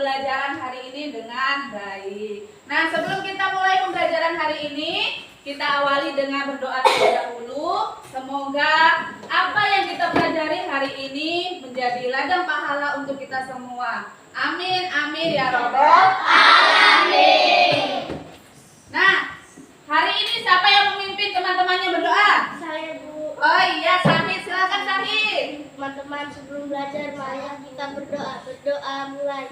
pembelajaran hari ini dengan baik. Nah, sebelum kita mulai pembelajaran hari ini, kita awali dengan berdoa terlebih dahulu. Semoga apa yang kita pelajari hari ini menjadi ladang pahala untuk kita semua. Amin, amin ya Rabbal alamin. Nah, hari ini siapa yang memimpin teman-temannya berdoa? Saya, Bu. Oh iya, Syahid, silakan Syahid. Teman-teman, sebelum belajar mari kita berdoa. Berdoa mulai.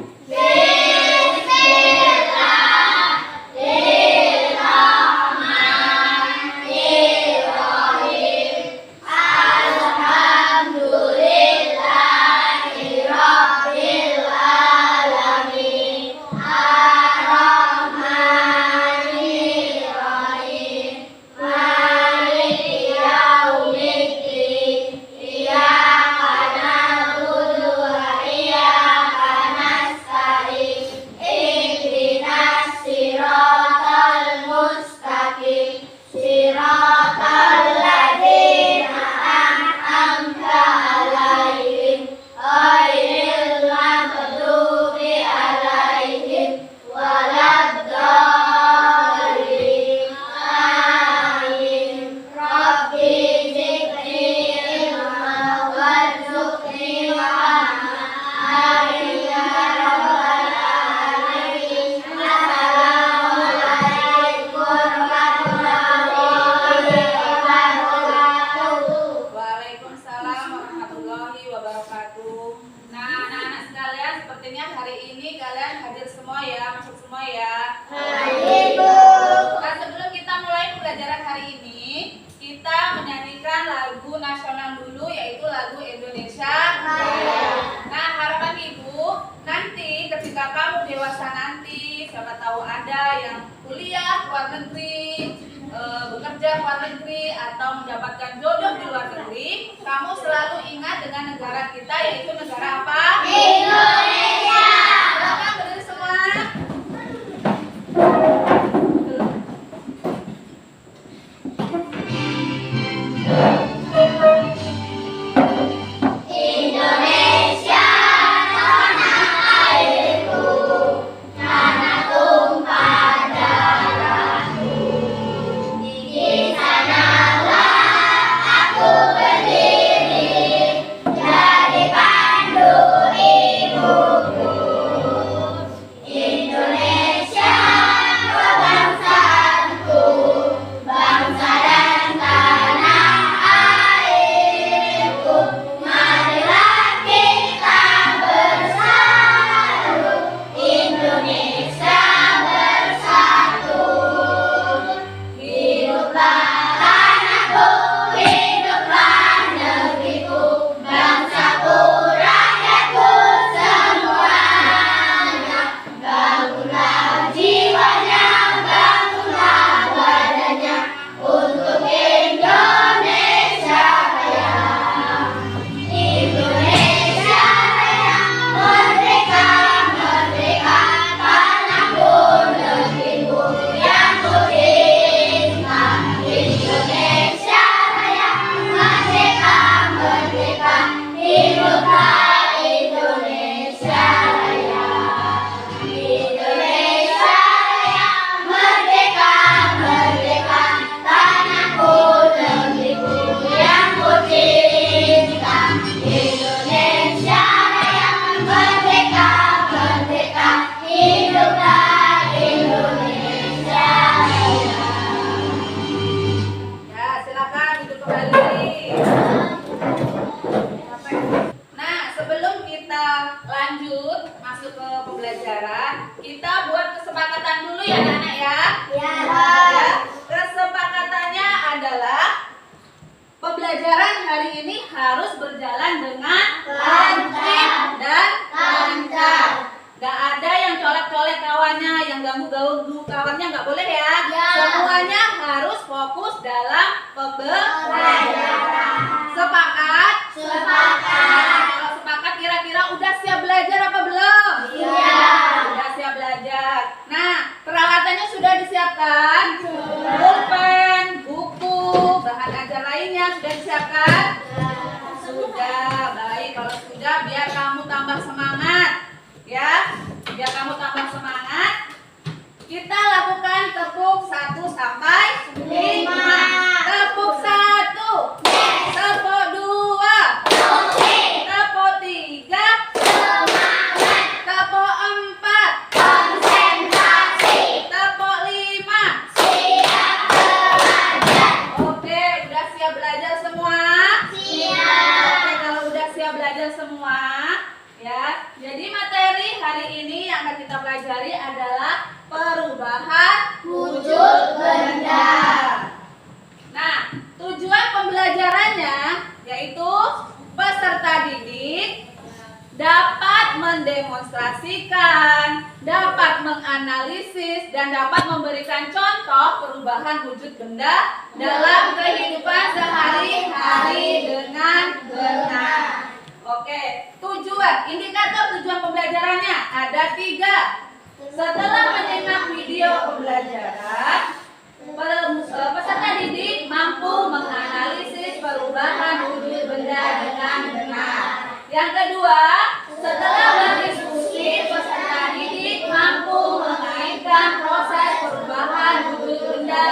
Bekerja luar negeri atau mendapatkan jodoh di luar negeri, kamu selalu ingat dengan negara kita, yaitu negara apa? Indonesia. Silakan berdiri semua. Kita buat kesepakatan dulu ya anak-anak ya. Ya. Kesepakatannya adalah pembelajaran hari ini harus berjalan dengan tertib dan lancar. Gak ada yang colek-colek kawannya, yang ganggu-ganggu kawannya nggak boleh ya. Semuanya harus fokus dalam pembelajaran. Sepakat? Sepakat. Kalau sepakat kira-kira udah siap belajar apa belum? Iya. Udah siap belajar. Nah, peralatannya sudah disiapkan? Pulpen, buku, bahan ajar lainnya sudah disiapkan? Sudah. Baik, kalau sudah biar kamu tambah semangat. Ya. biar kamu tambah semangat. Kita lakukan tepuk 1 sampai 5. Tepuk 1, tepuk 2, tepuk 3, tepuk 4, tepuk 5. Oke, udah siap belajar semua? Oke, kalau udah siap belajar semua, ya. Jadi materi hari ini yang akan kita pelajari adalah perubahan wujud benda. Nah, tujuan pembelajarannya yaitu peserta didik dapat mendemonstrasikan, dapat menganalisis, dan dapat memberikan contoh perubahan wujud benda dalam kehidupan sehari-hari dengan benar. Oke, indikator tujuan pembelajarannya ada 3. Setelah menyimak video pembelajaran, peserta didik mampu menganalisis perubahan wujud benda dengan benar. Yang kedua, setelah berdiskusi, peserta didik mampu mengaitkan proses perubahan wujud benda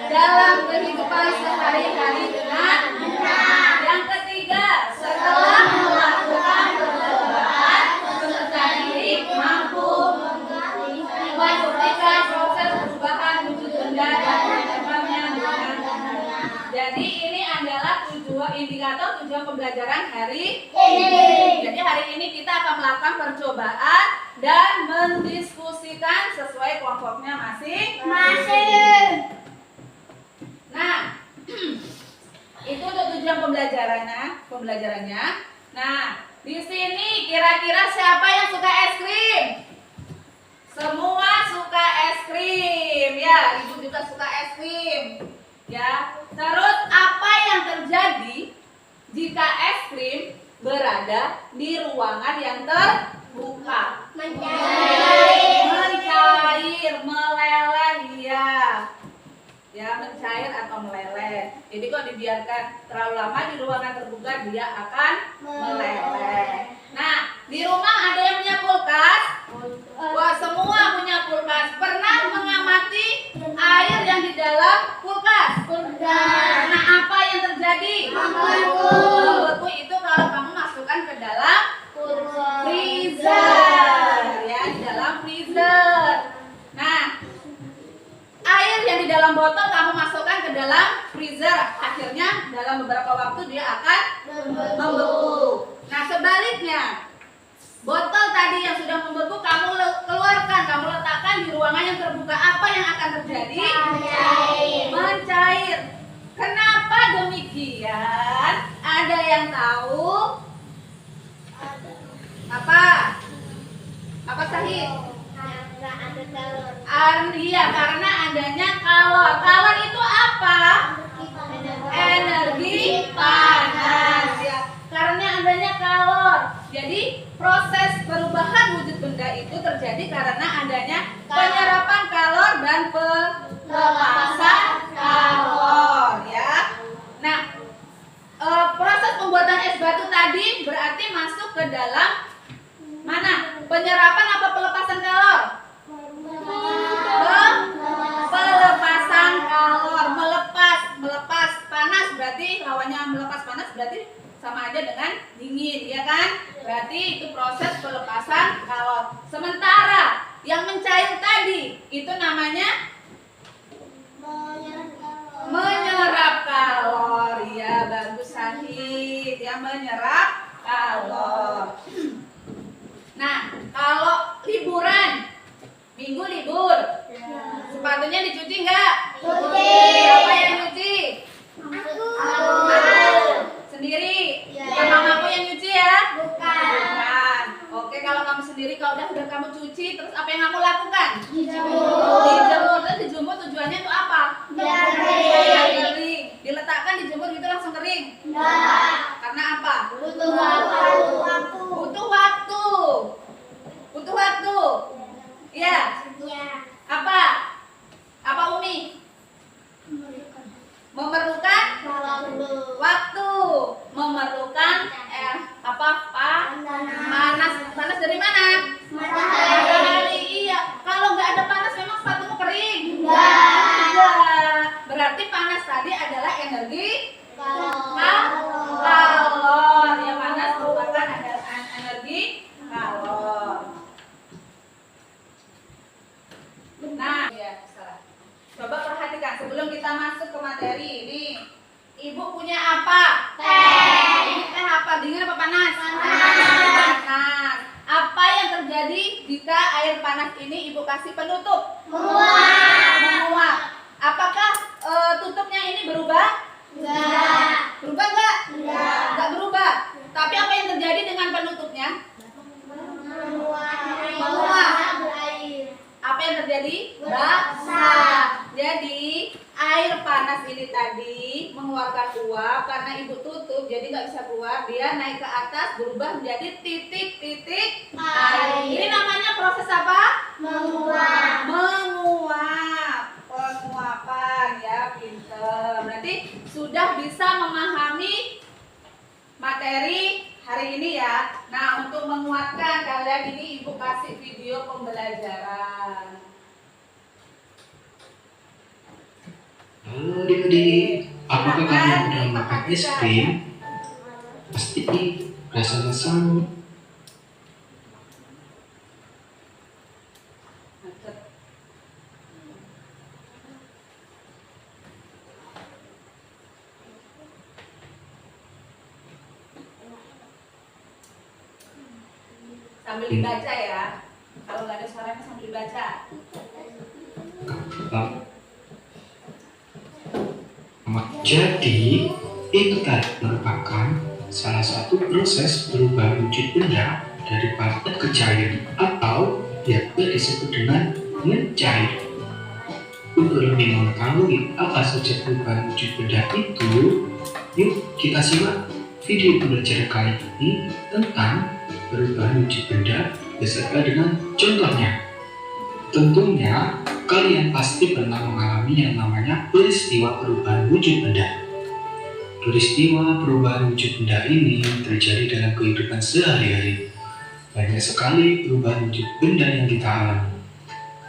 dalam kehidupan sehari-hari dengan benar. Yang ketiga, setelah melakukan percobaan, peserta didik mampu membuktikan proses perubahan wujud benda dan mengembangnya dengan benar. Jadi ini adalah indikator tujuan pembelajaran hari ini. Jadi hari ini kita akan melakukan percobaan dan mendiskusikan sesuai kelompoknya masing-masing. Nah, itu untuk tujuan pembelajarannya. Nah, di sini kira-kira siapa yang suka es krim? Semua suka es krim, ya. Ibu juga suka es krim, ya. Terus apa yang terjadi jika es krim berada di ruangan yang terbuka? Mencair, meleleh, ya. Ya, mencair atau meleleh. Jadi kalau dibiarkan terlalu lama di ruangan terbuka, dia akan meleleh. Nah, di rumah ada yang punya kulkas? Wah, semua punya kulkas. Pernah mengamati air yang di dalam kulkas? Nah, apa yang terjadi? Membeku itu kalau kamu masukkan ke dalam freezer, ya, di dalam freezer. Nah, air yang di dalam botol kamu masukkan ke dalam freezer, akhirnya dalam beberapa waktu dia akan membeku. Nah, sebaliknya, botol tadi yang sudah membeku kamu keluarkan, kamu letakkan di ruangan yang terbuka, apa yang akan terjadi? Mencair. Kenapa demikian? Ada yang tahu? Apa? Apa Sahid? Iya, karena adanya kalor. Kalor itu apa? Energi panas, ya. Karena adanya kalor. Jadi proses perubahan wujud benda itu terjadi karena adanya penyerapan kalor dan pelepasan kalor, ya. Nah, proses pembuatan es batu tadi berarti masuk ke dalam mana? Penyerapan apa pelepasan kalor? Pelepasan kalor. Melepas panas berarti lawannya melepas panas berarti sama aja dengan dingin, ya kan? Berarti itu proses pelepasan kalor. Sementara yang mencair tadi itu namanya menyerap kalor. Ya, bagus Sahid, ya, menyerap kalor. Nah, kalau liburan, minggu libur, sepatunya dicuci nggak? Cuci. Siapa yang nyuci? Aku. Sendiri? Ya. Bukan mamaku yang nyuci ya? Bukan. Oke, kalau kamu sendiri, kalau udah kamu cuci, terus apa yang kamu lakukan? Dijemur. Dijemur. Terus dijemur tujuannya itu apa? Biar Biar kering. kering. Diletakkan dijemur gitu langsung kering? Enggak. Karena apa? Butuh waktu. Butuh waktu. Butuh waktu. Iya. Ya. Apa? Apa Umi? punya apa? Teh. Ini teh apa? Dingin apa panas? Panas. Apa yang terjadi jika air panas ini ibu kasih penutup? Menguap. Apakah tutupnya ini berubah? Enggak. Berubah nggak? Enggak. Nggak berubah. Tapi apa yang terjadi dengan penutupnya? Menguap berair. Apa yang terjadi? Basah. Jadi air panas ini tadi mengeluarkan uap karena ibu tutup, jadi nggak bisa keluar. Dia naik ke atas berubah menjadi titik-titik air. Ini namanya proses apa? Menguap. Menguap. Penguapan ya, pinter. Berarti sudah bisa memahami materi hari ini ya. Nah, untuk menguatkan kalian ini ibu kasih video pembelajaran. Halo adik-adik, apakah kalian pernah makan es krim? Pasti rasanya sama. Sambil dibaca ya. Kalau nggak ada suaranya sambil dibaca. Jadi, itu tadi merupakan salah satu proses berubah wujud benda dari padat ke cair atau biasa disebut dengan mencair. Untuk lebih mengetahui apa saja perubahan wujud benda itu, yuk kita simak video pembelajaran kali ini tentang perubahan wujud benda beserta dengan contohnya. Tentunya kalian pasti pernah mengalami yang namanya peristiwa perubahan wujud benda. Peristiwa perubahan wujud benda ini terjadi dalam kehidupan sehari-hari. Banyak sekali perubahan wujud benda yang kita alami,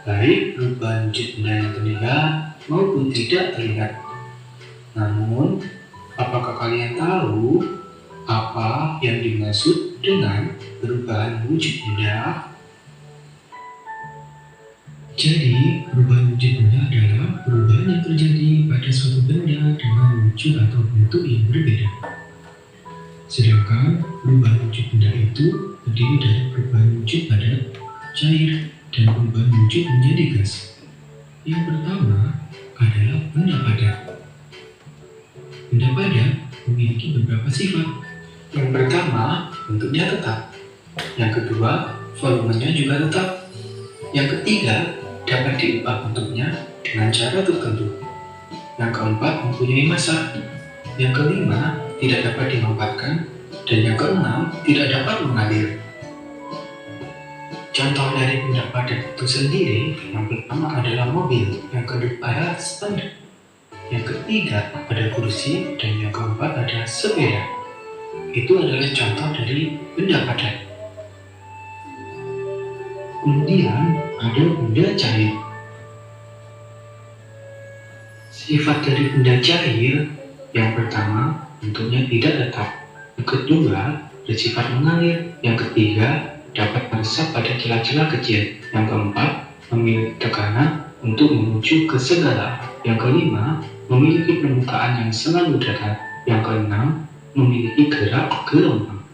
baik perubahan wujud benda yang terlihat maupun tidak terlihat. Namun, apakah kalian tahu apa yang dimaksud dengan perubahan wujud benda? Jadi, perubahan wujud benda adalah perubahan yang terjadi pada suatu benda dengan wujud atau bentuk yang berbeda. Sedangkan perubahan wujud benda itu terdiri dari perubahan wujud pada cair dan perubahan wujud menjadi gas. Yang pertama adalah benda padat. Benda padat memiliki beberapa sifat. Yang pertama, bentuknya tetap. Yang kedua, volumenya juga tetap. Yang ketiga, dapat diubah bentuknya dengan cara tertentu. Yang keempat, mempunyai massa. Yang kelima, tidak dapat dilompatkan. Dan yang keenam, tidak dapat mengalir. Contoh dari benda padat itu sendiri, yang pertama adalah mobil, yang kedua adalah sepeda, yang ketiga ada kursi, dan yang keempat ada sepeda. Itu adalah contoh dari benda padat. Kemudian ada benda cair. Sifat dari benda cair yang pertama bentuknya tidak tetap, yang kedua bersifat mengalir, yang ketiga dapat meresap pada celah-celah kecil, yang keempat memiliki tekanan untuk menuju ke segala, yang kelima memiliki permukaan yang selalu datar, yang keenam memiliki gerak gelombang.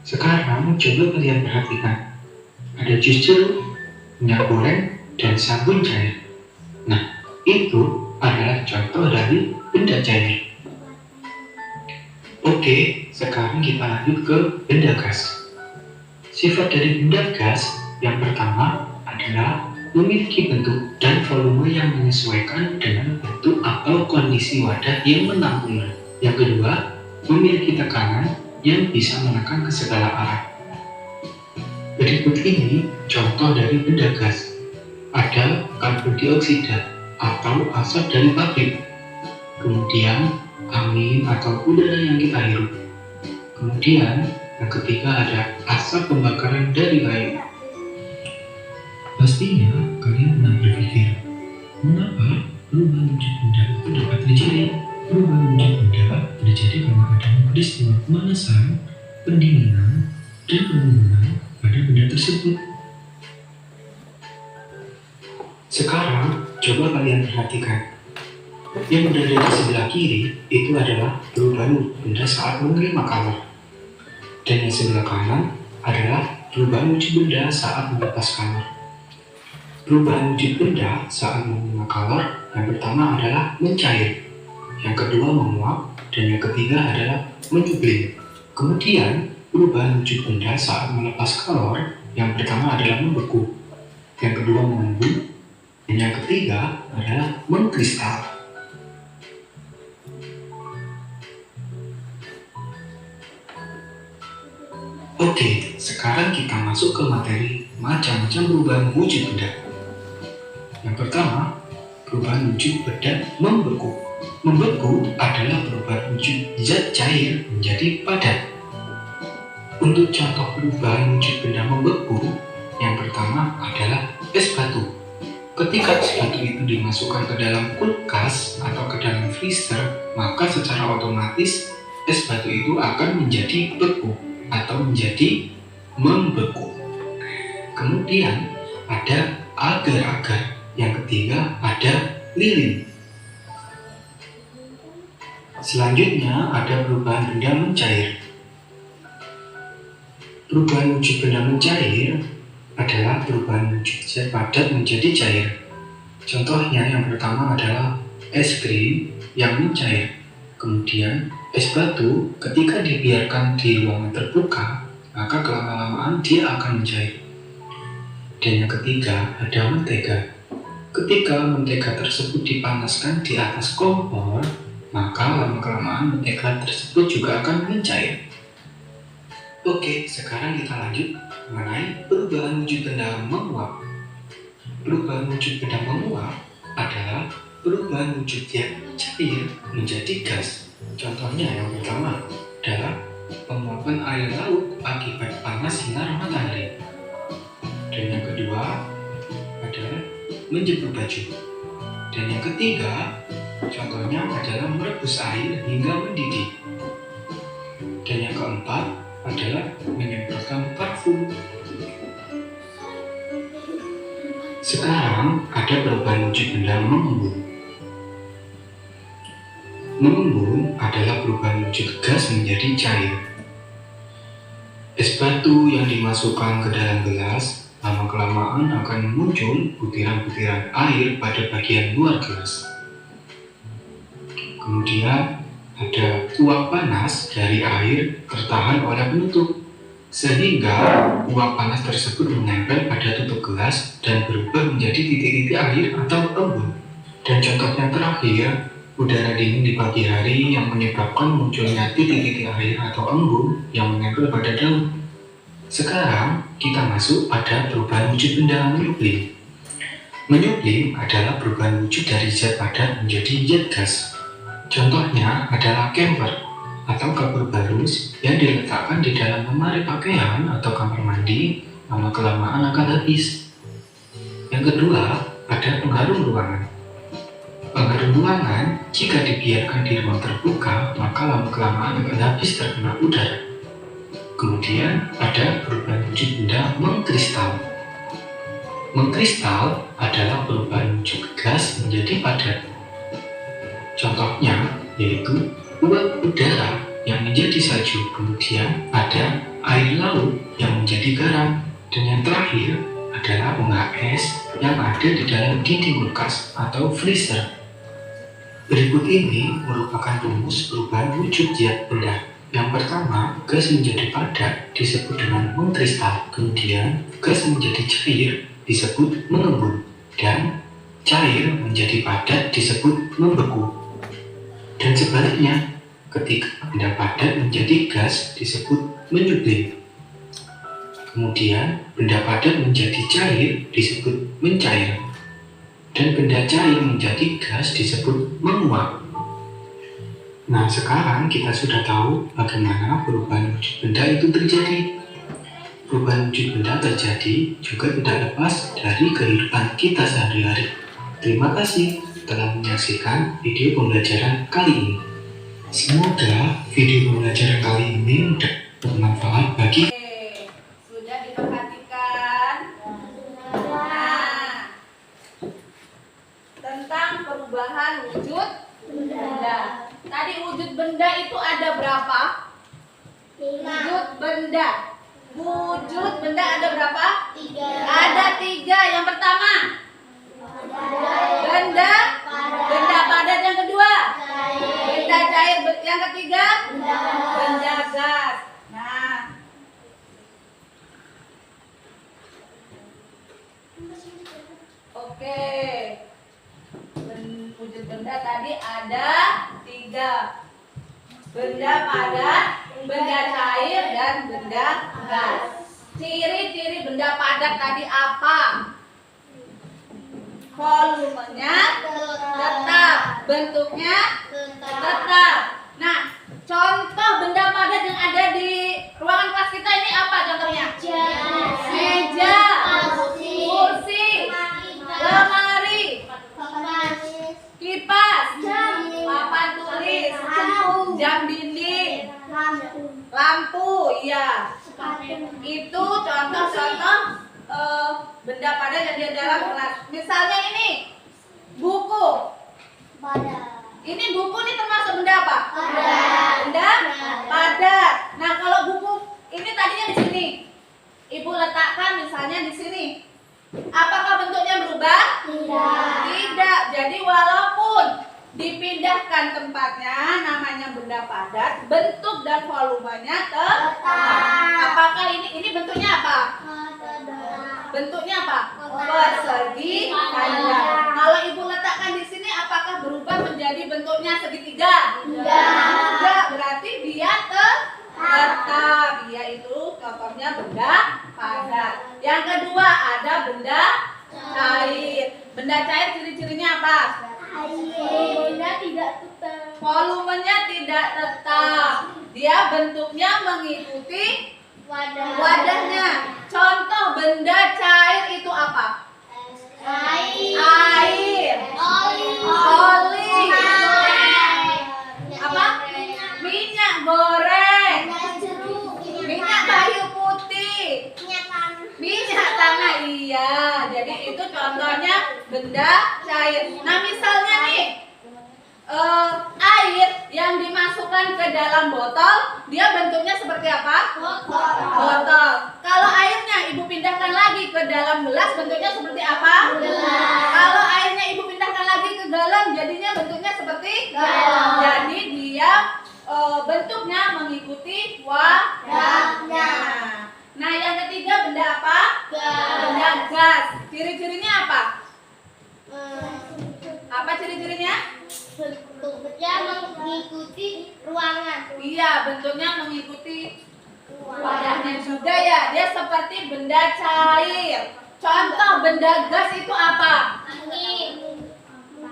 Sekarang coba kalian perhatikan. Ada jus jeruk, minyak goreng, dan sabun cair. Nah, itu adalah contoh dari benda cair. Oke, sekarang kita lanjut ke benda gas. Sifat dari benda gas yang pertama adalah memiliki bentuk dan volume yang menyesuaikan dengan bentuk atau kondisi wadah yang menampungnya. Yang kedua, memiliki tekanan yang bisa menekan ke segala arah. Berikut ini contoh dari benda gas. Ada karbon dioksida atau asap dari pabrik. Kemudian angin atau udara yang kita hirup. Kemudian yang ketiga ada asap pembakaran dari kayu. Pastinya kalian pernah berpikir, mengapa perubahan wujud benda itu dapat terjadi? Perubahan wujud benda terjadi karena adanya peristiwa pemanasan, pendinginan, dan penurunan pada benda tersebut. Sekarang, coba kalian perhatikan. Yang berada di sebelah kiri itu adalah perubahan wujud benda saat menerima kalor. Dan yang sebelah kanan adalah perubahan wujud benda saat melepas kalor. Perubahan wujud benda saat menerima kalor yang pertama adalah mencair, yang kedua menguap, dan yang ketiga adalah menyublim. Kemudian perubahan wujud benda saat melepas kalor yang pertama adalah membeku, yang kedua mengembun, dan yang ketiga adalah mengkristal. Oke, sekarang kita masuk ke materi macam-macam perubahan wujud benda. Yang pertama, perubahan wujud benda membeku. Membeku adalah perubahan wujud zat cair menjadi padat. Untuk contoh perubahan wujud benda membeku, yang pertama adalah es batu. Ketika es batu itu dimasukkan ke dalam kulkas atau ke dalam freezer, maka secara otomatis es batu itu akan menjadi beku atau menjadi membeku. Kemudian ada agar-agar. Yang ketiga ada lilin. Selanjutnya ada perubahan benda mencair. Perubahan wujud benda mencair adalah perubahan wujud zat padat menjadi cair. Contohnya yang pertama adalah es krim yang mencair. Kemudian es batu ketika dibiarkan di ruangan terbuka, maka kelama-lamaan dia akan mencair. Dan yang ketiga ada mentega. Ketika mentega tersebut dipanaskan di atas kompor, maka lama-kelamaan mentega tersebut juga akan mencair. Oke, sekarang kita lanjut mengenai perubahan wujud benda menguap. Perubahan wujud benda menguap adalah perubahan wujud yang cair menjadi gas. Contohnya yang pertama adalah penguapan air laut akibat panas sinar matahari. Dan yang kedua adalah menjemur baju. Dan yang ketiga contohnya adalah merebus air hingga mendidih. Dan yang keempat adalah menyemprotkan parfum. Sekarang ada perubahan wujud benda mengembun. Mengembun adalah perubahan wujud gas menjadi cair. Es batu yang dimasukkan ke dalam gelas lama-kelamaan akan muncul butiran-butiran air pada bagian luar gelas. Kemudian ada uap panas dari air tertahan oleh penutup, sehingga uap panas tersebut menempel pada tutup gelas dan berubah menjadi titik-titik air atau embun. Dan contoh yang terakhir, udara dingin di pagi hari yang menyebabkan munculnya titik-titik air atau embun yang menempel pada daun. Sekarang kita masuk pada perubahan wujud benda menyublim. Menyublim adalah perubahan wujud dari zat padat menjadi zat gas. Contohnya adalah camper atau kapur barus yang diletakkan di dalam lemari pakaian atau kamar mandi, lama-kelamaan akan habis. Yang kedua, ada pengharum ruangan. Pengharum ruangan jika dibiarkan di ruang terbuka, maka lama-kelamaan akan habis terkena udara. Kemudian ada perubahan wujud benda mengkristal. Mengkristal adalah perubahan wujud gas menjadi padat. Contohnya yaitu uap udara yang menjadi salju, kemudian ada air laut yang menjadi garam, dan yang terakhir adalah UHS yang ada di dalam dinding kulkas atau freezer. Berikut ini merupakan rumus perubahan wujud zat benda. Yang pertama, gas menjadi padat disebut dengan mengkristal, kemudian gas menjadi cair disebut mengembun, dan cair menjadi padat disebut membeku. Dan sebaliknya, ketika benda padat menjadi gas disebut menyublim. Kemudian benda padat menjadi cair disebut mencair. Dan benda cair menjadi gas disebut menguap. Nah, sekarang kita sudah tahu bagaimana perubahan wujud benda itu terjadi. Perubahan wujud benda terjadi juga tidak lepas dari kehidupan kita sehari-hari. Terima kasih telah menyaksikan video pembelajaran kali ini. Semoga video pembelajaran kali ini bermanfaat bagi Oke, sudah diperhatikan. Nah, tentang perubahan wujud benda itu ada berapa? Lima. Wujud benda. Wujud benda ada berapa? Tiga. Ada 3. Yang pertama, benda padat. Yang kedua, benda cair. Yang ketiga, benda gas. Nah, oke. Wujud benda tadi ada 3. Benda padat, benda cair, dan benda gas. Ciri-ciri benda padat tadi apa? Volumenya tetap, bentuknya tetap. Nah, contoh benda padat yang ada di ruangan kelas kita ini apa contohnya? Meja, kursi, lemari, kipas, papan tulis, jam dinding, lampu. Iya, itu contoh-contoh benda padat yang ada dalam kelas. Misalnya ini buku. Ini buku ini termasuk benda apa? Benda padat. Nah, kalau buku ini tadinya di sini, Ibu letakkan misalnya di sini. Apakah bentuknya berubah? Tidak. Jadi walaupun dipindahkan tempatnya, namanya benda padat, bentuk dan volumenya tetap. Apakah ini bentuknya apa? Bentuknya apa? Persegi panjang. Kalau Ibu letakkan di sini, apakah berubah menjadi bentuknya segitiga? Tidak. Berarti dia tetap. Yaitu contohnya benda padat. Yang kedua ada benda cair. Benda cair ciri-cirinya apa? Volumenya tidak tetap. Volumenya tidak tetap. Dia bentuknya mengikuti wadahnya. Contoh benda cair itu apa? Air, oli, apa? Minyak goreng, minyak kayu putih, minyak tanah. Iya, jadi itu contohnya benda cair. Nah, misalnya nih air yang dimasukkan ke dalam botol, dia bentuknya seperti apa? Botol. Kalau airnya Ibu pindahkan lagi ke dalam gelas, bentuknya seperti apa? Kalau airnya Ibu pindahkan lagi ke galon, jadinya bentuknya seperti galon. Jadi dia bentuknya mengikuti wadahnya. Nah, yang ketiga benda apa? Benda gas. Ciri-cirinya apa? Apa ciri-cirinya? Bentuknya mengikuti ruangan. Iya, bentuknya mengikuti wadahnya juga ya. Dia seperti benda cair. Contoh benda gas itu apa? Angin.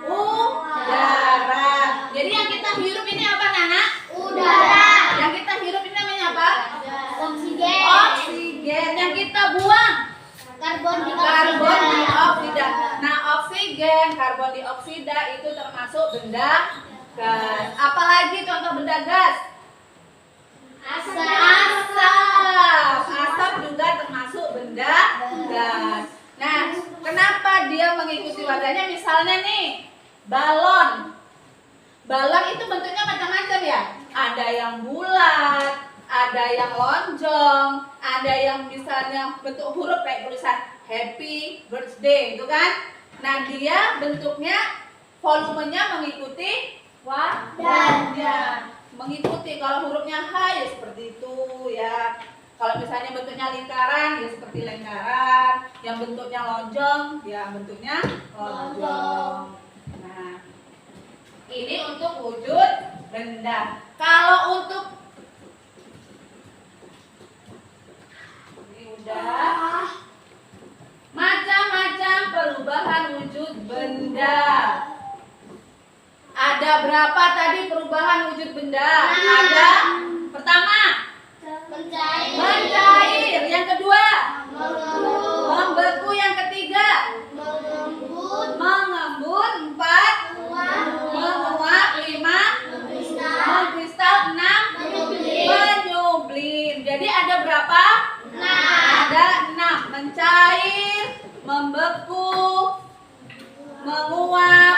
Udara. Jadi yang kita hirup ini apa, Nana? Udara. Yang kita hirup ini namanya apa? Oksigen. Oksigen. Yang kita buang? Karbon Karbon dioksida. dioksida. Nah, oksigen, karbon dioksida itu termasuk benda gas. Apalagi contoh benda gas? Asap. Asap juga termasuk benda gas. Nah, kenapa dia mengikuti wadahnya? Misalnya nih, balon. Balon itu bentuknya macam-macam ya. Ada yang bulat, ada yang lonjong, ada yang misalnya bentuk huruf kayak tulisan Happy Birthday, itu kan? Nah, dia bentuknya, volumenya mengikuti wadahnya. Mengikuti, kalau hurufnya H ya seperti itu ya. Kalau misalnya bentuknya lingkaran ya seperti lingkaran. Yang bentuknya lonjong ya bentuknya lonjong. Nah, ini untuk wujud benda. Kalau untuk udah macam-macam perubahan wujud benda. Ada berapa tadi perubahan wujud benda? Ada pertama mencair, yang kedua membeku, yang ketiga mengembun, 4 menguap, 5 mengkristal, 6 menyublim. Jadi ada berapa? Ada 6. Mencair, membeku, menguap,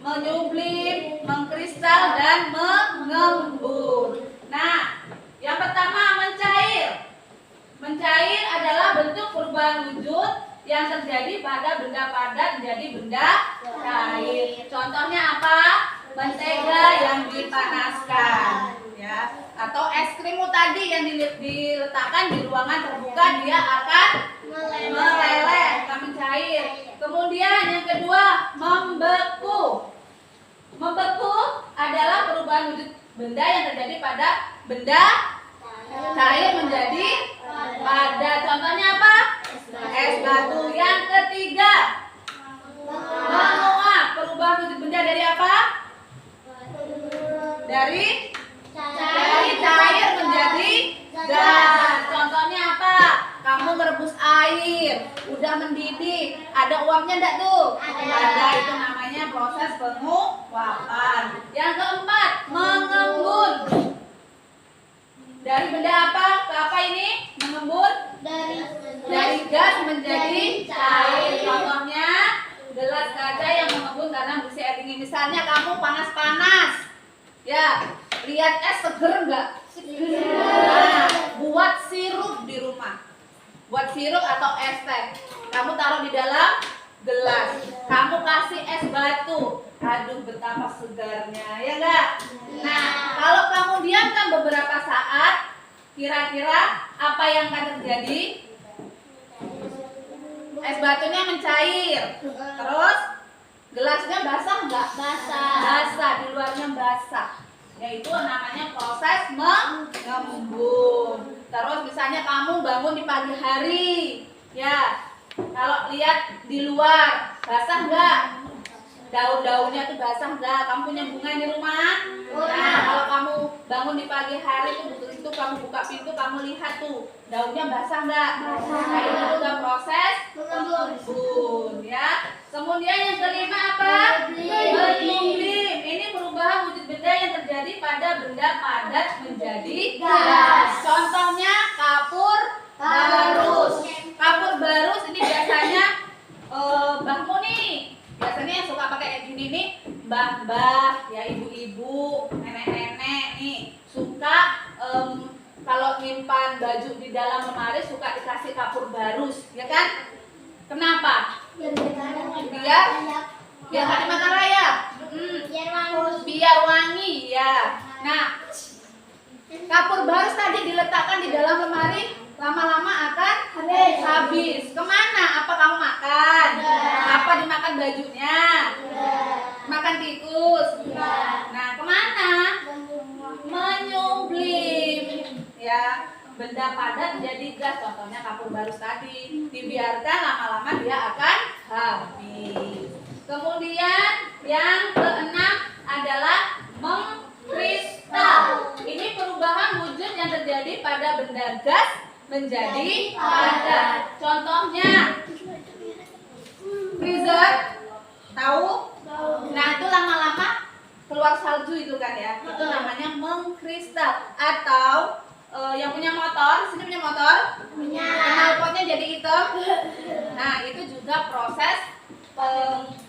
menyublim, mengkristal, dan mengembun. Nah, yang pertama mencair. Mencair adalah bentuk perubahan wujud yang terjadi pada benda padat menjadi benda cair. Contohnya apa? Mentega yang dipanaskan, ya. Atau es krim tadi yang diletakkan di ruangan terbuka, dia akan meleleh, akan mencair. Kemudian yang kedua, membeku. Membeku adalah perubahan wujud benda yang terjadi pada benda cair menjadi padat. Contohnya apa? Es batu. Yang ketiga, menguap. Perubahan wujud benda dari apa? Dari cair menjadi gas. Contohnya apa? Kamu merebus air, udah mendidih, ada uapnya enggak tuh? Ada. Itu namanya proses penguapan. Yang keempat, mengembun. Dari benda apa ke apa ini? Mengembun? Dari gas menjadi cair. Contohnya gelas kaca yang mengembun karena berisi air dingin. Misalnya kamu panas-panas, ya, lihat es seger enggak? Nah, buat sirup di rumah. Buat sirup atau es teh, kamu taruh di dalam gelas, kamu kasih es batu, aduh betapa segarnya, ya enggak? Nah, kalau kamu diamkan beberapa saat, kira-kira apa yang akan terjadi? Es batunya mencair, terus gelasnya basah enggak? Basah, di luarnya basah. Yaitu namanya proses mengembun. Terus misalnya kamu bangun di pagi hari, ya, kalau lihat di luar basah enggak? Daun-daunnya tuh basah enggak? Kamu punya bunga di rumah? Nah, kalau kamu bangun di pagi hari itu kamu buka pintu, kamu lihat tuh daunnya basah enggak? Nah, itu juga proses mengembun, ya. Kemudian yang kelima apa? Menyublim. Ini perubahan wujud benda yang terjadi pada benda padat menjadi gas. Contohnya kapur barus. Kapur barus ini biasanya mbahmu nih. Biasanya yang suka pakai kayak gini nih, mbah-mbah, ya, ibu-ibu, nenek-nenek nih suka kalau nyimpan baju di dalam lemari suka dikasih kapur barus, ya kan? Kenapa? Biar nggak dimakan rayap. Biar wangi, ya. Nah, kapur barus tadi diletakkan di dalam lemari, lama-lama akan habis. Kemana? Apa kamu makan? Apa dimakan bajunya? Makan tikus? Nah, kemana? Menyublim, ya. Benda padat menjadi gas, contohnya kapur barus tadi, dibiarkan lama-lama dia akan habis. Kemudian yang keenam adalah mengkristal. Ini perubahan wujud yang terjadi pada benda gas menjadi padat. Contohnya freezer, tahu? Nah, itu lama-lama keluar salju itu kan, ya. Itu namanya mengkristal. Atau yang punya motor, sini punya motor? Punya. Knalpotnya jadi hitam. Nah, itu juga proses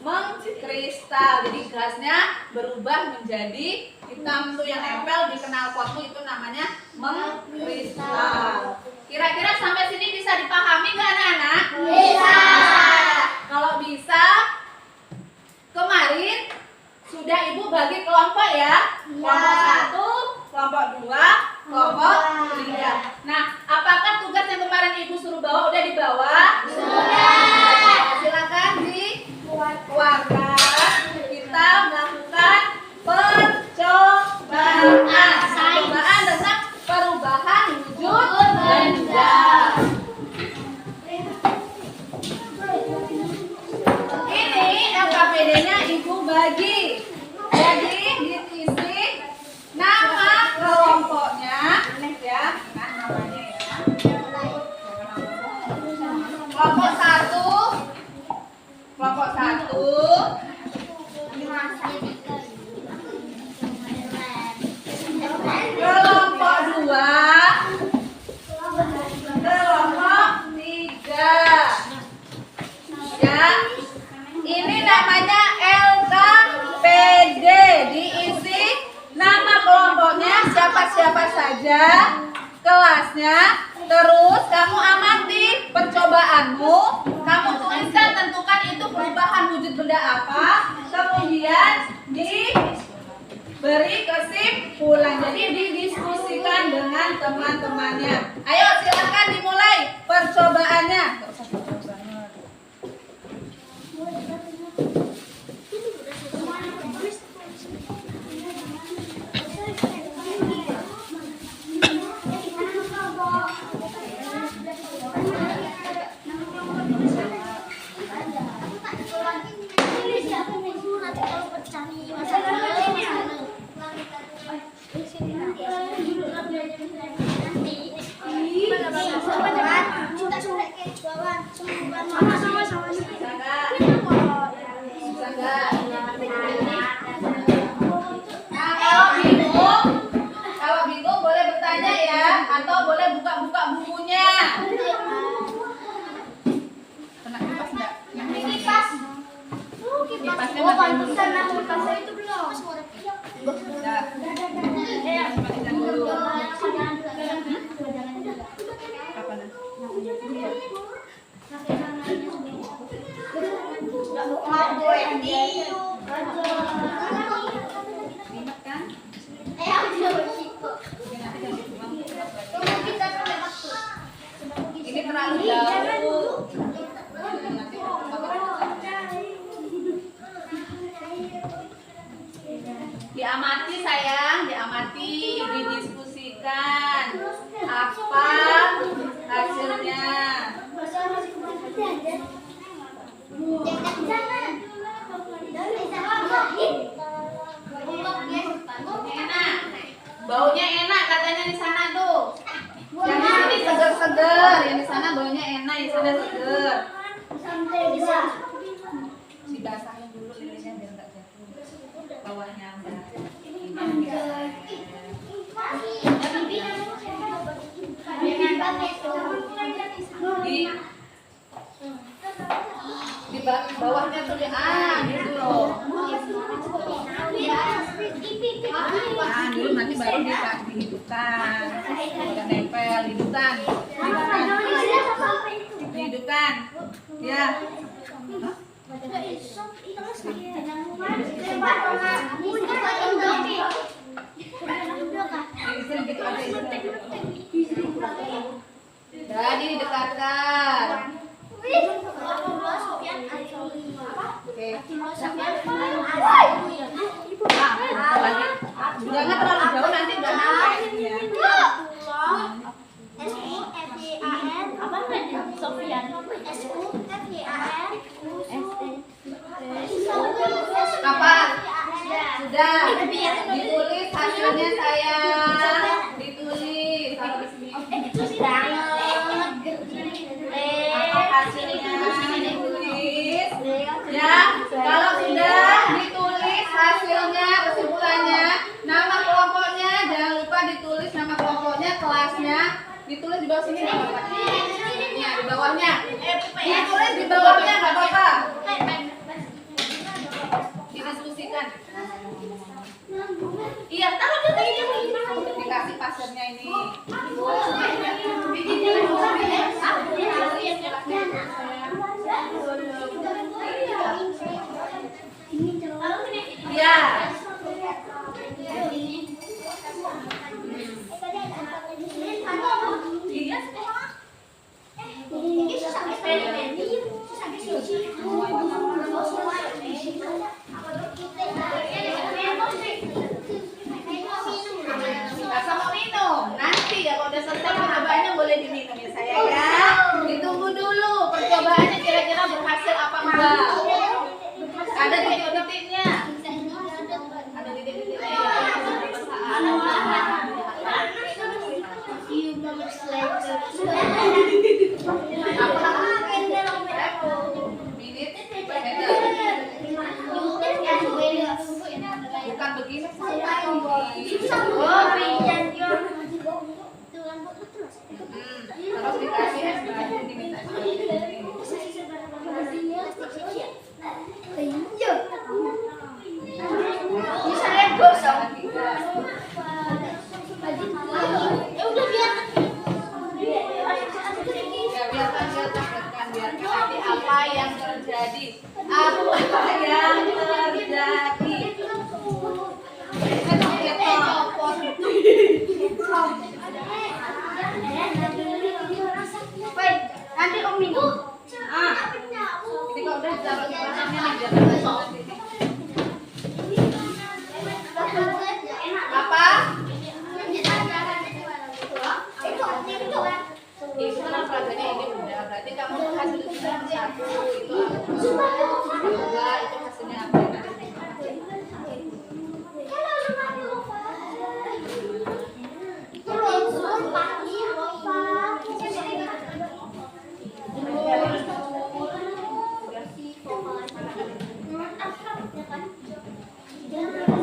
mengkristal. Jadi gasnya berubah menjadi hitam, tuh yang nempel di knalpotmu itu namanya mengkristal. Kira-kira sampai sini bisa dipahami nggak anak-anak? Bisa. Kalau bisa, kemarin sudah ibu bagi kelompok, ya. Kelompok 1, kelompok 2, kelompok 3. Nah, apakah tugas yang kemarin ibu suruh bawa udah dibawa? Sudah. Silakan dikeluarkan. Kita melakukan percobaan. Percobaan tentang perubahan wujud benda. Ini LKPD-nya ibu bagi. Jadi diisi nama aja kelasnya, terus kamu amati percobaanmu, kamu tuliskan, tentukan itu perubahan wujud benda apa, kemudian diberi kesimpulan. Jadi didiskusikan dengan teman-temannya. Ayo silakan dimulai percobaannya. Kalau bingung boleh bertanya ya, atau boleh buka-buka bukunya. Kena kipas enggak? Kipasnya itu belum. Udah. Pastikan dulu. Apa nih? Ingat kan? Ini terlalu jauh. Diamati sayang, diamati, didiskusikan apa hasilnya. Enak, baunya enak katanya di sana tuh. Yang di sini seger-seger, yang di sana baunya enak, yang di sana seger. Dibasahin dulu lilinnya biar nggak jatuh. Bawahnya udah. Di bawahnya tuh gitu loh. Nah, dulu nanti baru dihidupkan. Udah nempel, hidupkan. Dihidupkan. Ya. Jadi didekatkan. Oke. Jangan terlalu jauh nanti nggak sampai. Apa? Sudah. Ditulis hasilnya sayang. Ditulis. Apa hasilnya? Ditulis. Ya. Kalau sudah ditulis hasilnya, kesimpulannya, nama kelompoknya jangan lupa ditulis nama kelompoknya, kelasnya. Ditulis di bawah sini nggak apa-apa. Ya, di bawahnya. Ditulis di bawahnya nggak apa-apa. Didiskusikan. Iya, taruh dikasih pasirnya ini. Iya. Iya. Sama minum. Nanti ya kalau udah selesai percobaannya boleh diminum ya saya ya. Ditunggu dulu percobaannya kira-kira berhasil apa enggak. Ada titik-titiknya. Ada titik-titiknya. Bukan begini sayang. Terus dikasih es batu diminta. Bisa lihat gosong. satu itu apa? Semoga itu hasilnya apa yang nanti dicapai.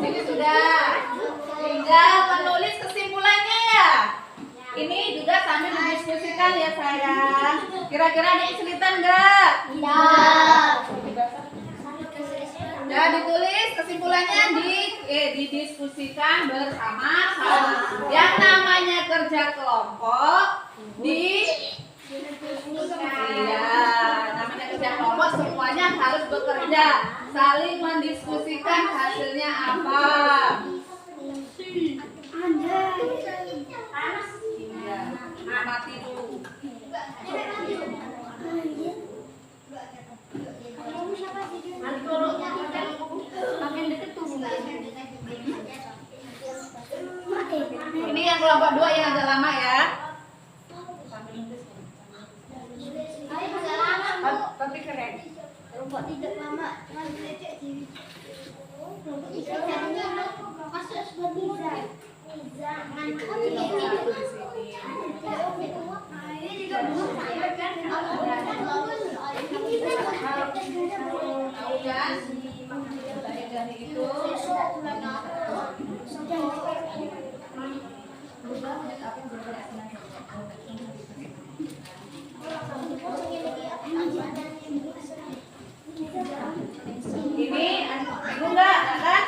Ini sudah. Tinggal menulis kesimpulannya ya. Ini juga sambil mendiskusikan ya sayang. Kira-kira ada kesulitan enggak? Udah ditulis kesimpulannya didiskusikan bersama-sama. Yang namanya kerja kelompok iya, namanya kerja kelompok semuanya harus bekerja, saling mendiskusikan hasilnya apa. Iya, amati dulu. Ini yang kelompok 2 yang agak lama ya. Tapi keren. Kelompok 3 lama. Kelompok 3 masuk sebuah Niza. Ini ibu enggak kan?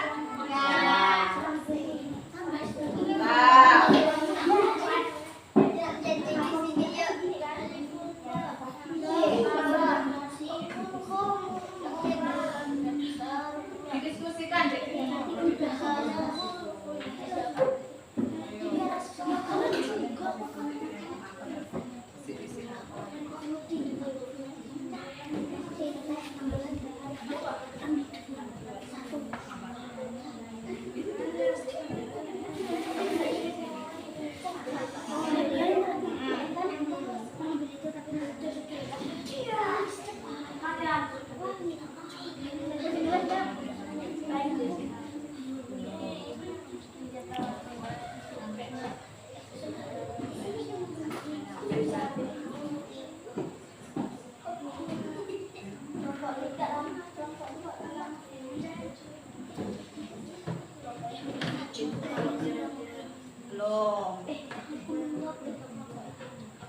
Didiskusikan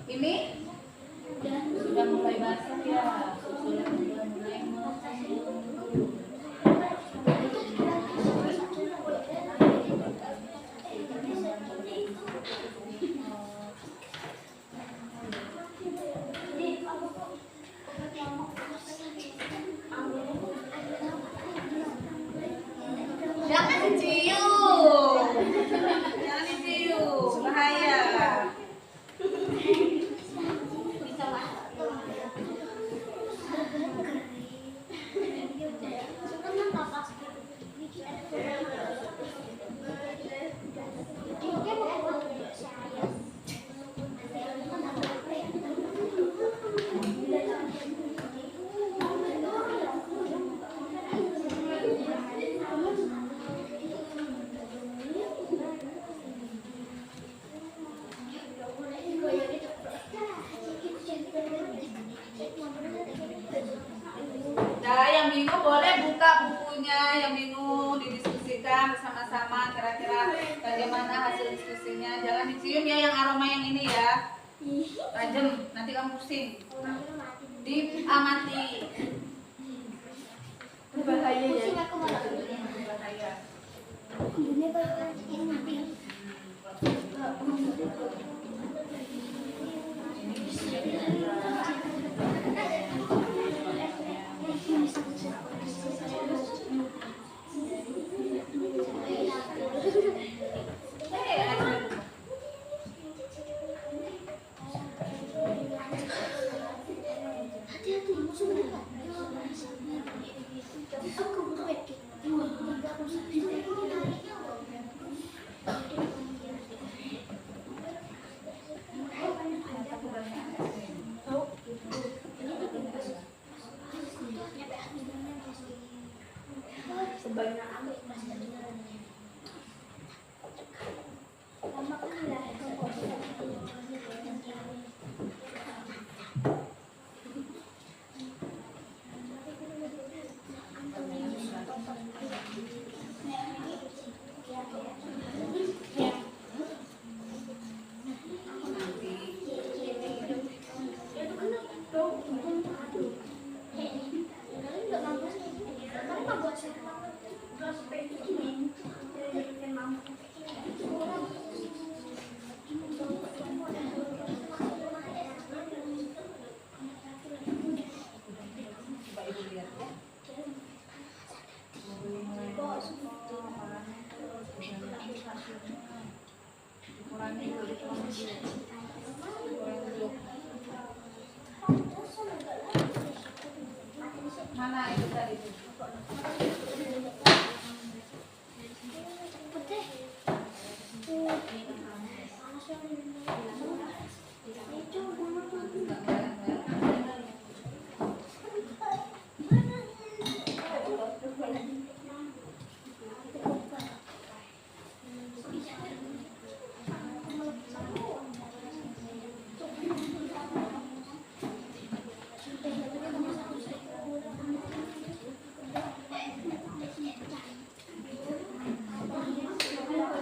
ini sudah mulai basah ya, sudah mulai jangan dicium, jangan dicium, bahaya. Nah, yang bingung boleh buka bukunya, yang bingung didiskusikan bersama-sama kira-kira bagaimana hasil diskusinya. Jangan dicium ya yang aroma yang ini ya. Tajam, nanti kamu pusing. Diamati. Berbahaya ya. Berbahaya. Mana itu tadi tuh?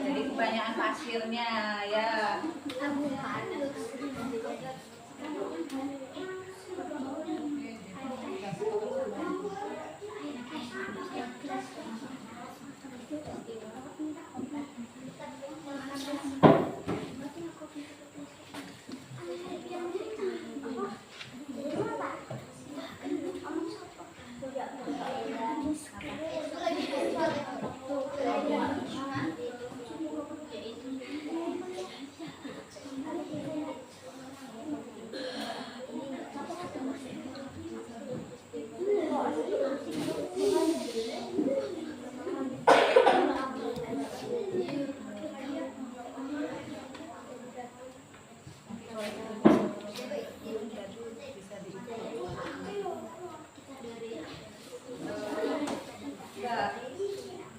Jadi kebanyakan pasirnya ya.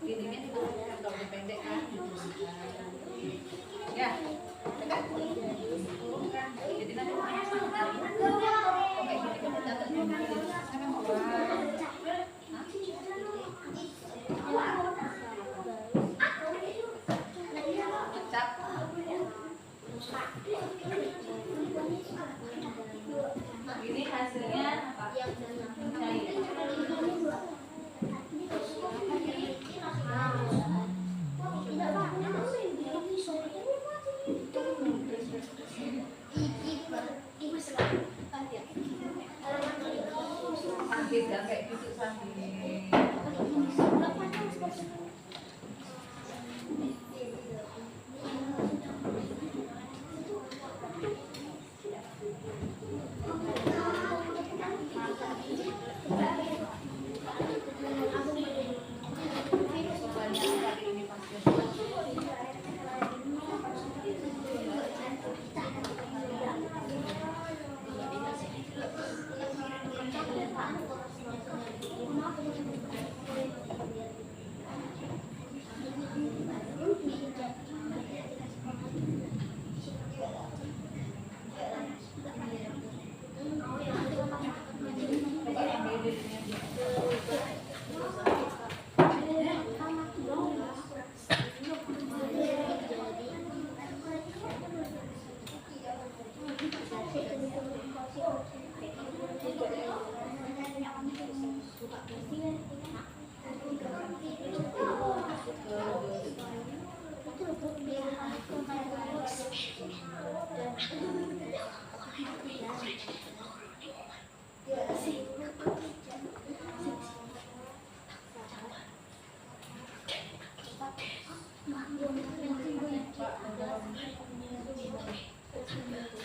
Ininya kalau pendek kan. Ya. Jadi nanti oke gini kita dapat ini hasilnya apa? Cair. Sakit ya kayak gitu sakit.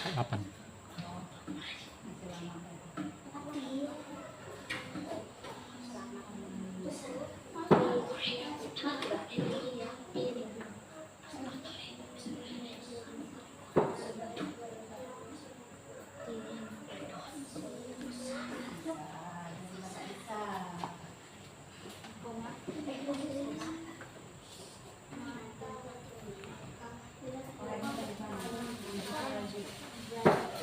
Kapan? Bisa.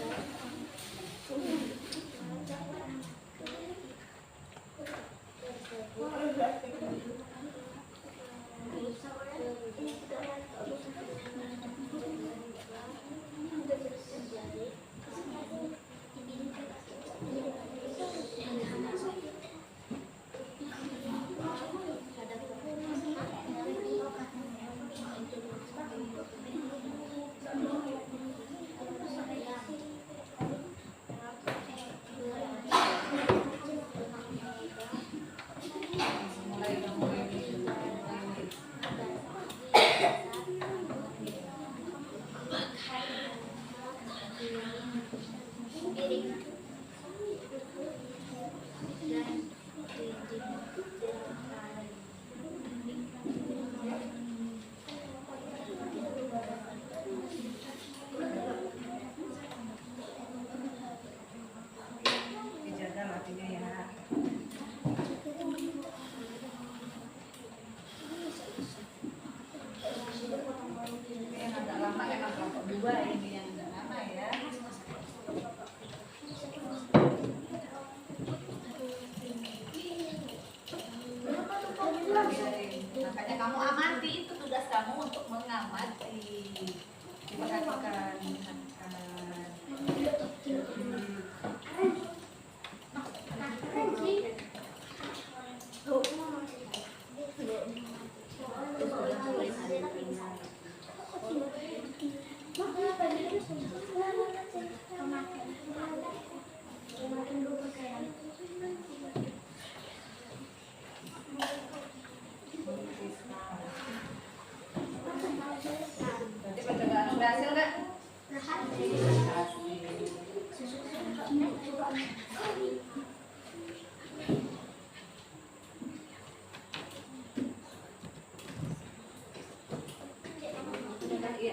Dijaga latihnya ya. Ini yang agak lama emang kelompok 2 ini yang agak lama ya. Makanya kamu amati, itu tugas kamu untuk mengamati. Diperhatikan, Berarti pencegahan berhasil nggak? Iya.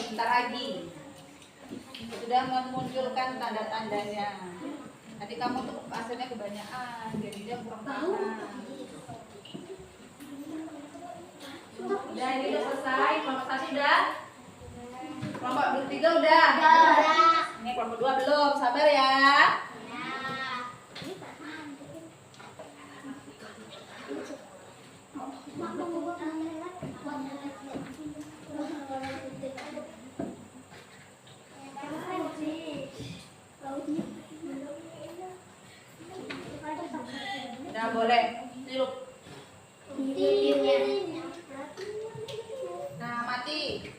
Bentar lagi. Sudah memunculkan tanda-tandanya. Tadi kamu tuh hasilnya kebanyakan, jadi dia kurang panas. Udah, ini udah selesai. Kelompok 1 udah. Kelompok 3 udah. Ini kelompok 2 belum. Sabar ya. Udah boleh. Tirup. Nah, mati.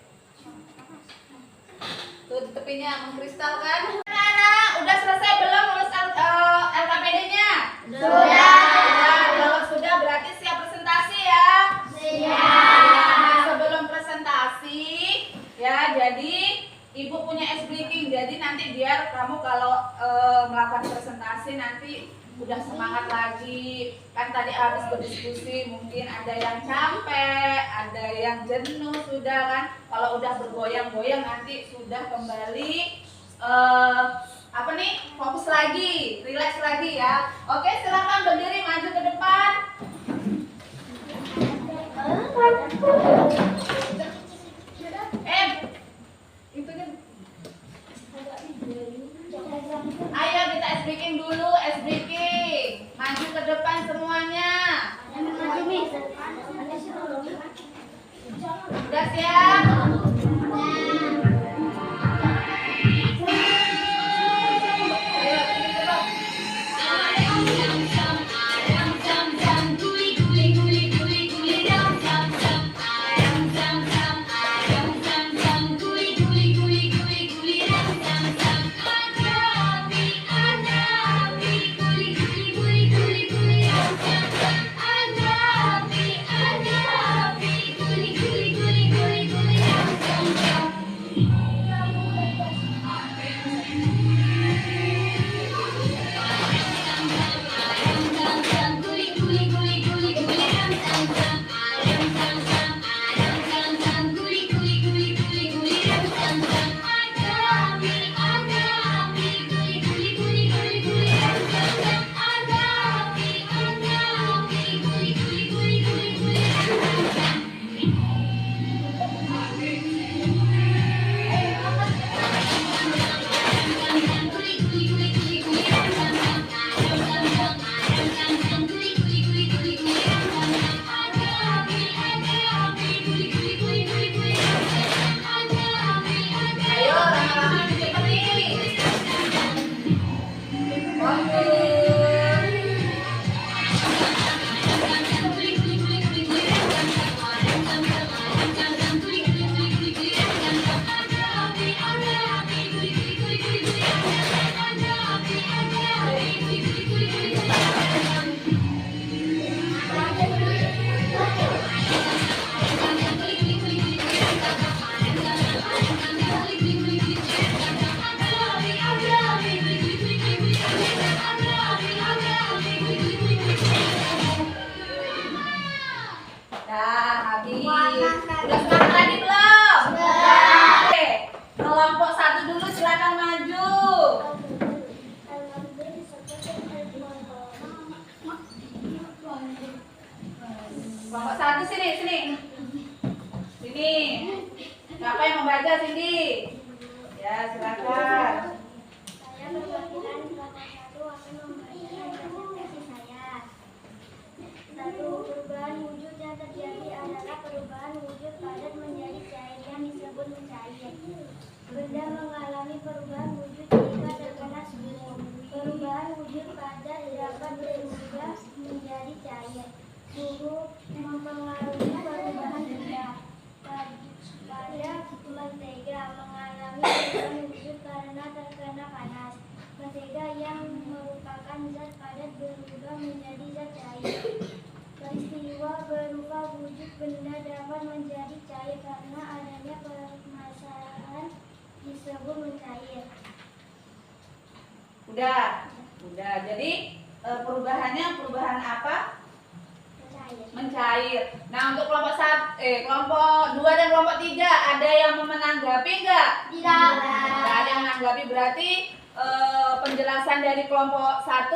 Tuh di tepinya mengkristal kan? Anak-anak, udah selesai belum lulus LKPD-nya? Kalau sudah berarti siap presentasi ya? Nah, sebelum presentasi ya, jadi Ibu punya ice breaking. Jadi nanti biar kamu kalau melakukan presentasi nanti udah semangat lagi. Kan tadi habis berdiskusi mungkin ada yang capek, ada yang jenuh sudah kan. Kalau udah bergoyang-goyang nanti sudah kembali fokus lagi, relax lagi ya. Oke, silakan berdiri maju ke depan. Ayo kita ice breaking dulu, ice breaking. Maju ke depan semuanya. Udah siap? kelompok 1 dulu silakan maju. Al-Maghrib seperti al-Qur'an. Kelompok 1 sini, sini. Sini. Siapa yang membaca Cindy? Ya, silakan. Saya perwakilan kelompok 1 akan membacakan presentasi saya. 1. Perubahan wujud yang terjadi adalah perubahan wujud padat menjadi cair yang disebut mencair. Benda mengalami perubahan wujud jika terkena suhu. Perubahan wujud padat dapat berubah menjadi cair. Suhu mempengaruhi perubahan benda. Pada mentega mengalami perubahan wujud karena terkena panas. Mentega yang merupakan zat padat berubah menjadi zat cair. Peristiwa berupa wujud benda dapat menjadi cair karena adanya permasalahan disebut mencair. Udah. Jadi perubahannya perubahan apa? Mencair. Mencair. Nah, untuk kelompok 2 dan kelompok 3 ada yang menanggapi enggak? Tidak. Nggak ada yang menanggapi, berarti penjelasan dari kelompok 1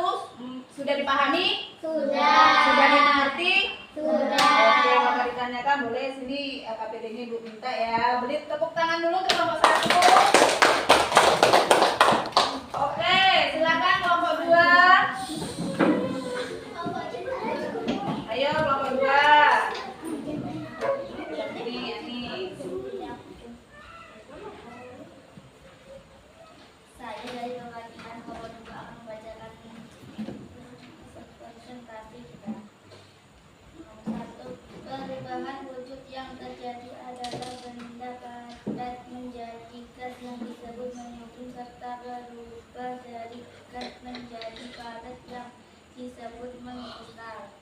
sudah dipahami? Sudah. Sudah dimengerti? Sudah. Oke, kalau ditanyakan boleh sini KPD-nya Ibu minta ya. Beri tepuk tangan dulu ke kelompok 1. Oke, silakan kelompok 2. Ayo kelompok 2. Ini. Saya dari perwakilan kelompok 2 akan membacakan presentasi kita. 1. Perubahan wujud yang terjadi adalah benda padat menjadi gas yang disebut menyusun serta berubah dari gas menjadi padat yang disebut mengkristal.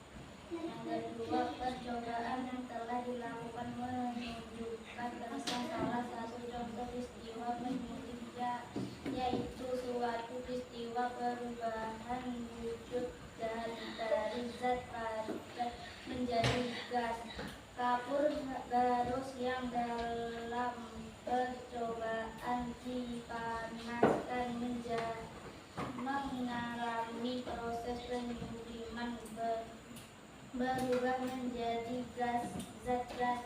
Yang kedua, percobaan yang telah dilakukan menunjukkan tentang salah satu contoh peristiwa menyusun yaitu suatu peristiwa perubahan wujud dari zat padat menjadi gas. Kapur barus yang dalam percobaan dipanaskan mengalami proses penyuliman berubah menjadi zat gas,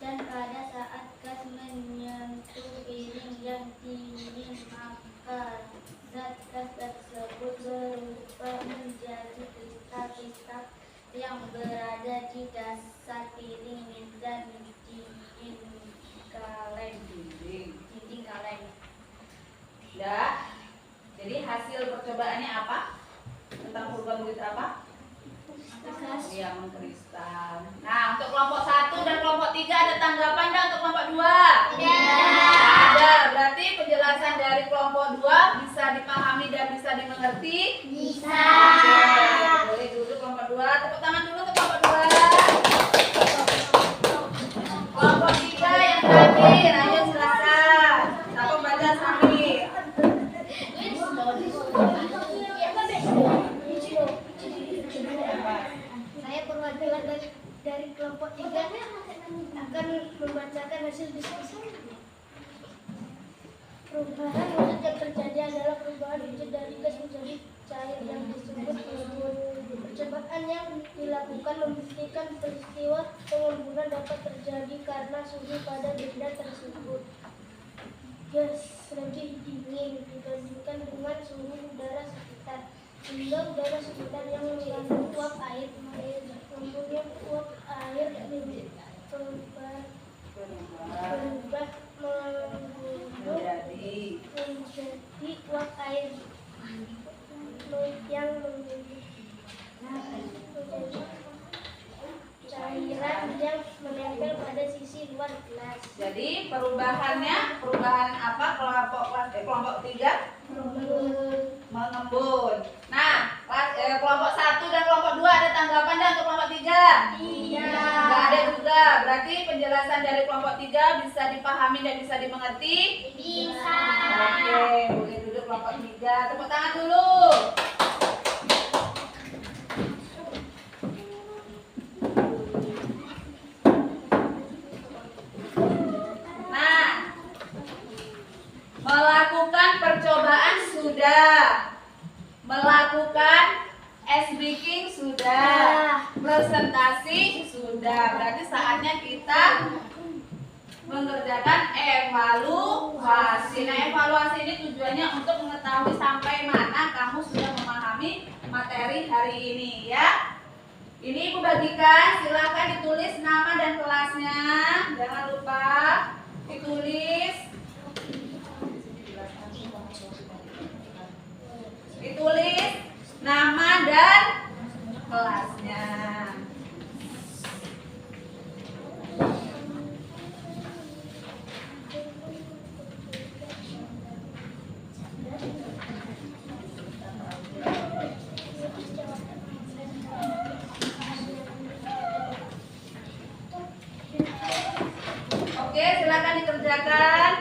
dan pada saat gas menyentuh piring yang dingin maka zat gas tersebut berubah menjadi kristal-kristal yang berada di dasar piring dan dinding kaleng. Ya. Jadi hasil percobaannya apa? Tentang perubahan wujud apa? Yang mengkristal. Nah, untuk kelompok 1 dan kelompok 3 ada tanggapan enggak untuk kelompok 2? Ada. Berarti penjelasan dari kelompok 2 bisa dipahami dan bisa dimengerti? Bisa. Oke, boleh duduk kelompok 2. Tepuk tangan dulu untuk kelompok 2. Kelompok 3 yang terakhir, ayo silakan. Siapa baca sambil. Saya perwakilan dari kelompok 3 akan membacakan hasil diskusi. Perubahan wujud yang terjadi adalah perubahan wujud dari gas menjadi cair yang disebut pengumpulan. Percobaan yang dilakukan membuktikan peristiwa pengumpulan dapat terjadi karena suhu pada benda tersebut gas lebih dingin dibandingkan dengan suhu udara sekitar, sehingga udara sekitar yang mengandung uap air kemudian uap air berubah menjadi uap air yang menjadi cairan yang menempel pada sisi luar gelas. Jadi perubahan apa kelompok 3? Mengembun. Nah, kelompok 1 dan kelompok 2 ada tanggapan dan untuk kelompok 3? Iya. Nggak ada juga. Berarti penjelasan dari kelompok 3 bisa dipahami dan bisa dimengerti? Bisa. Oke, boleh duduk kelompok 3. Tepuk tangan dulu. Nah, Melakukan percobaan sudah. Melakukan baking sudah. Presentasi sudah. Berarti saatnya kita mengerjakan evaluasi. Nah, evaluasi ini tujuannya untuk mengetahui sampai mana kamu sudah memahami materi hari ini ya. Ini Ibu bagikan, silakan ditulis nama dan kelasnya. Jangan lupa ditulis. Ditulis nama dan kelasnya. Oke, silakan dikerjakan.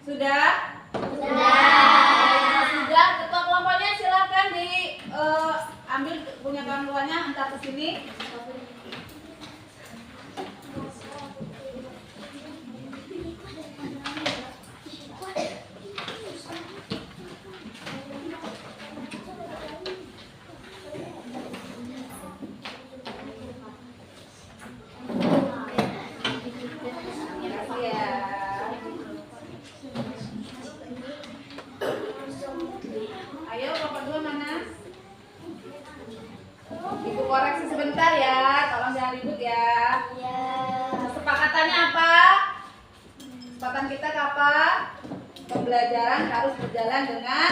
Sudah? Sudah. Ketua kelompoknya silakan ambil punya kawan-kawannya, antar ke sini. Ayo, kelompok 2 mana? Ibu koreksi sebentar ya, tolong jangan ribut ya. Kesepakatannya apa? Kesepakatan kita apa? Pembelajaran harus berjalan dengan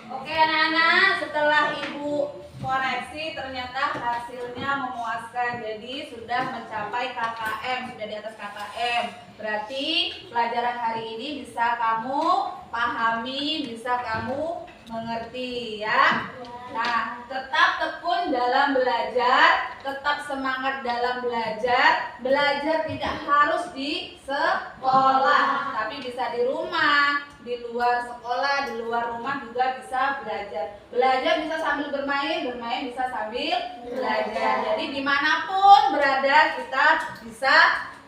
Oke anak-anak, setelah Ibu koreksi ternyata hasilnya memuaskan. Jadi sudah mencapai KKM, sudah di atas KKM. Berarti pelajaran hari ini bisa kamu pahami, bisa kamu mengerti ya. Nah, tetap tekun dalam belajar, tetap semangat dalam belajar. Belajar tidak harus di sekolah, tapi bisa di rumah, di luar sekolah, di luar rumah juga bisa belajar. Belajar bisa sambil bermain, bermain bisa sambil belajar. Jadi dimanapun berada kita bisa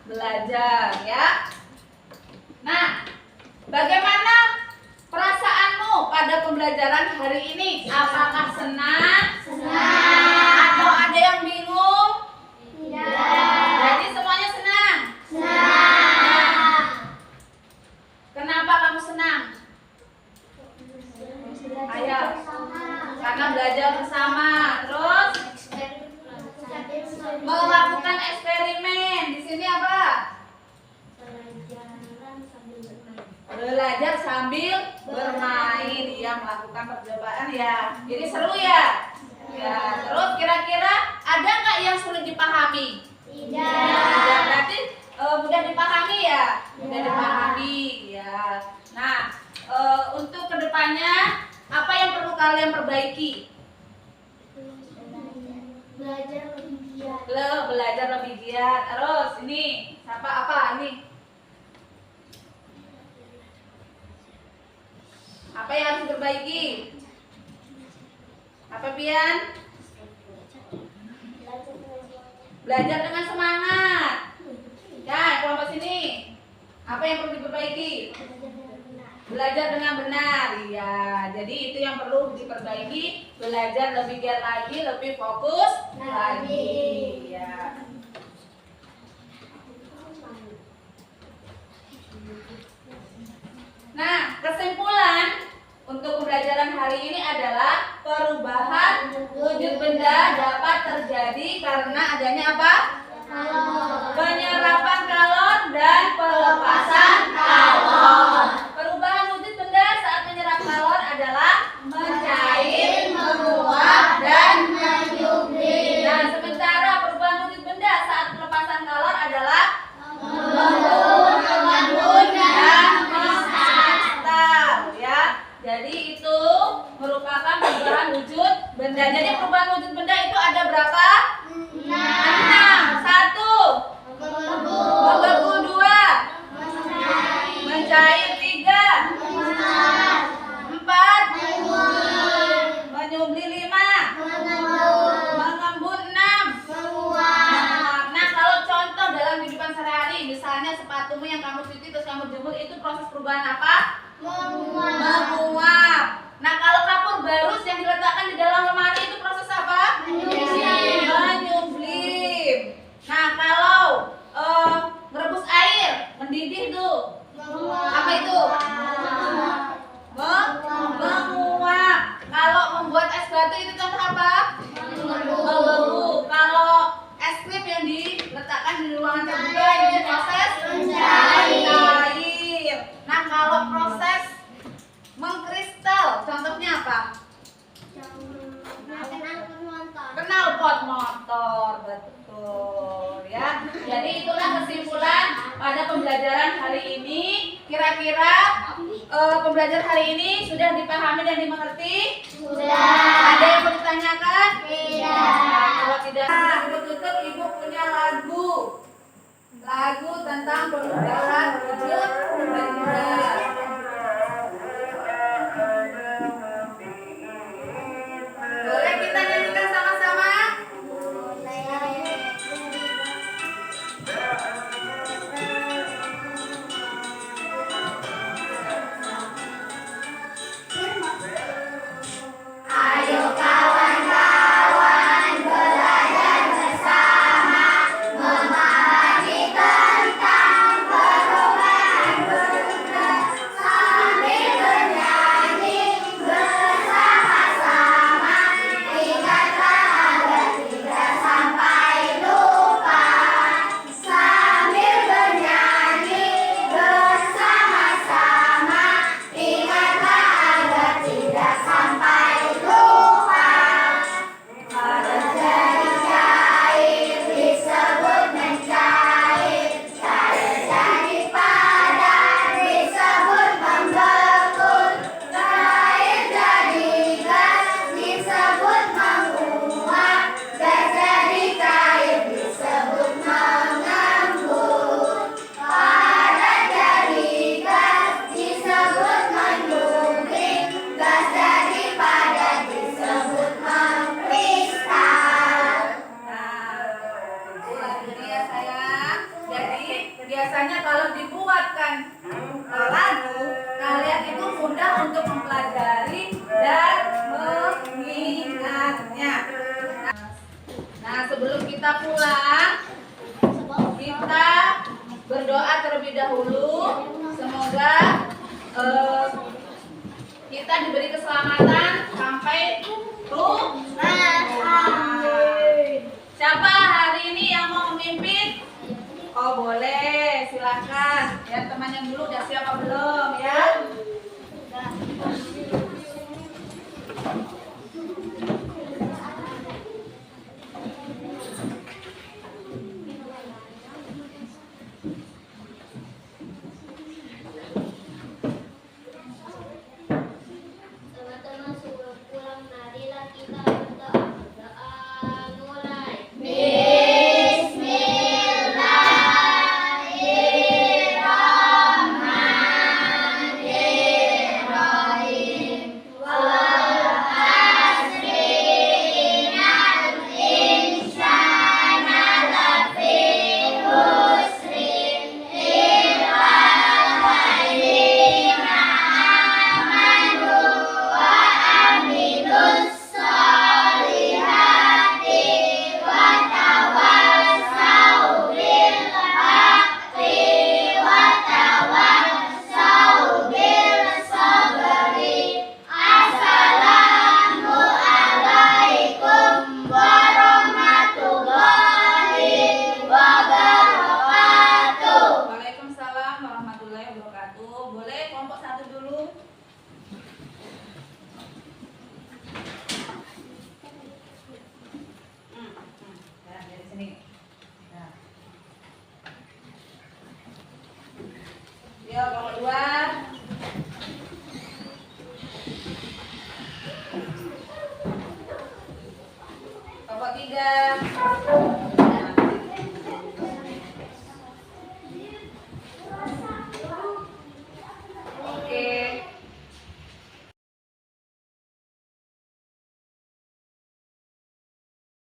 belajar ya. Nah, bagaimana perasaanmu pada pembelajaran hari ini? Apakah senang? Senang. Atau ada yang bingung? Tidak. Jadi semuanya senang? Senang. Kenapa kamu senang? Ayo. Karena belajar bersama. Terus melakukan eksperimen. Di sini apa? Belajar sambil bermain. Iya, melakukan percobaan ya. Jadi seru ya. Ya, terus kira-kira ada nggak yang sulit dipahami? Tidak. Berarti mudah dipahami ya. Mudah dipahami ya. Nah, untuk kedepannya apa yang perlu kalian perbaiki? Belajar lebih giat. Belajar lebih giat. Terus ini apa ini? Apa yang harus diperbaiki? Apa Pian? Belajar dengan semangat. Ya, kelompok sini. Apa yang perlu diperbaiki? Belajar dengan benar. Iya, jadi itu yang perlu diperbaiki. Belajar lebih giat lagi, lebih fokus lagi. Ya. Nah, kesimpulan untuk pembelajaran hari ini adalah perubahan wujud benda dapat terjadi karena adanya apa? Penyerapan kalor dan pelepasan kalor. Perubahan wujud benda saat menyerap kalor adalah mencair, menguap, dan menyublim. Nah, sementara perubahan wujud benda saat pelepasan kalor adalah mengembun, dan mengkristal ya. Jadi itu merupakan perubahan wujud benda. Jadi perubahan wujud benda itu ada berapa? 6. 1. Membeku. 2. Mencair. 3. 4. Menyubli. 5. Mengembun. 6. Nah, kalau contoh dalam kehidupan sehari-hari, misalnya sepatumu yang kamu cuci terus kamu jemur, itu proses perubahan apa? Menguap. Nah, kalau kapur barus yang diletakkan di dalam lemari itu proses apa? Menyublim. Nah, kalau merebus air, mendidih tuh. Apa itu? Menguap. Kalau membuat es batu itu contoh apa? Membeku. Kalau es krim yang diletakkan di ruangan terbuka itu proses mencair. Nah, kalau proses mengkristal, contohnya apa? Knalpot motor, betul ya. Jadi itulah kesimpulan pada pembelajaran hari ini. Kira-kira pembelajaran hari ini sudah dipahami dan dimengerti? Sudah. Ada yang mau ditanyakan? Tidak. Nah, kalau tidak, ibu tutup, ibu punya lagu tentang perubahan wujud benda. Boleh kita nyanyikan sama-sama? Ayo kawan-kawan belajar bersama, memahami tentang perubahan kita pulang, kita berdoa terlebih dahulu. Semoga kita diberi keselamatan sampai rumah. Siapa hari ini yang mau memimpin? Oh boleh, silakan. Ya temannya dulu udah siap apa belum ya? Teman-teman sebelum pulang, marilah kita berdoa. Doa mulai. Waalaikumsalam warahmatullahi wabarakatuh. Boleh kelompok satu dulu. Nah, dari sini. Nah. Yuk, kelompok dua. Kelompok tiga.